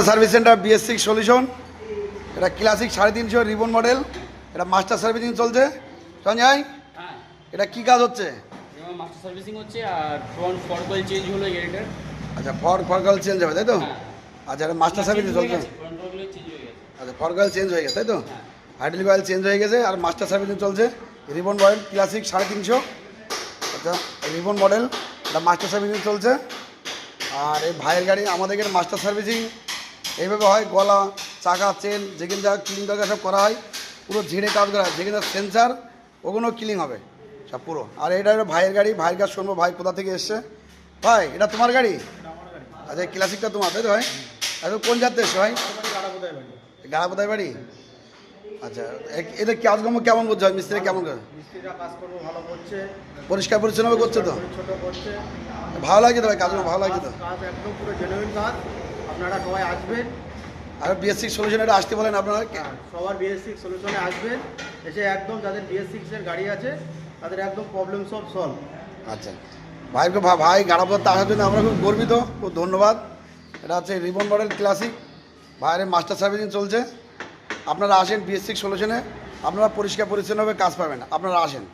Service centre BS6 solution, এটা classic 350 ribbon model, এটা master servicing চলছে। সঞ্জয়, হ্যাঁ, এটা কি কাজ হচ্ছে? যেমন মাস্টার সার্ভিসিং হচ্ছে আর ফ্রন্ট ফরকয়েল চেঞ্জ হলো এটার। আচ্ছা, ফরকয়েল চেঞ্জ হবে তাই তো? হ্যাঁ। আচ্ছা, এটা মাস্টার সার্ভিসিং চলছে। ফ্রন্ট ফরকয়েল চেঞ্জ হয়ে গেছে। আচ্ছা, ফরকয়েল চেঞ্জ হয়ে গেছে তাই তো? হ্যাঁ। হাইড্রোলিক অয়েল চেঞ্জ হয়ে গেছে আর মাস্টার সার্ভিসিং চলছে। Ribbon model classic 350। আচ্ছা, রিবন মডেল, এটা মাস্টার সার্ভিসিং চলছে। আর এই ভাইয়ের গাড়ি আমাদের এখানে মাস্টার সার্ভিসিং এইভাবে হয়, গলা, চাকা, চেন যেখানে যা ক্লিন দরকার সব করা হয়, পুরো ঝেড়ে কাজ করা হয়। যেখানে সেন্সার ওগুলো ক্লিন হবে সব পুরো। আর এটা হলো ভাইয়ের গাড়ি, ভাইয়ের কাজ শুনবো ভাই কোথা থেকে এসছে। ভাই, এটা তোমার গাড়ি? আচ্ছা, এই ক্লাসিকটা তোমার তাই তো ভাই? এখন কোন যাত্রা এসছো ভাই? গাড়াপোতায় বাড়ি। আচ্ছা, এদের কাজকর্ম কেমন করছে ভাই? মিস্ত্রি কেমন করে? মিস্ত্রিরা কাজকর্ম ভালো করছে, পরিষ্কার পরিচ্ছন্নভাবে করছে তো? ছোট করছে। ভালো লাগছে তো ভাই? কাজগুলো ভালো লাগছে তো? কাজ একদম পুরো জেনুইন কাজ। আপনারা সবাই আসবেন, আর BS6 সলিউশন এটা আসতে বলেন আপনারা। সবার BS6 সলিউশনে আসবেন, এসে একদম যাদের BS6 এর গাড়ি আছে তাদের একদম প্রবলেম সব সলভ। আচ্ছা, ভাইকে ভাই গাড়াপোতাতে আসার জন্য আমরা খুব গর্বিত, খুব ধন্যবাদ। এটা হচ্ছে রিবন মডেল ক্লাসিক, ভাইয়ের মাস্টার সার্ভিসিং চলছে। আপনারা আসেন BS6 সলিউশনে, আপনারা পরিষ্কার পরিচ্ছন্নভাবে কাজ পাবেন, আপনারা আসেন।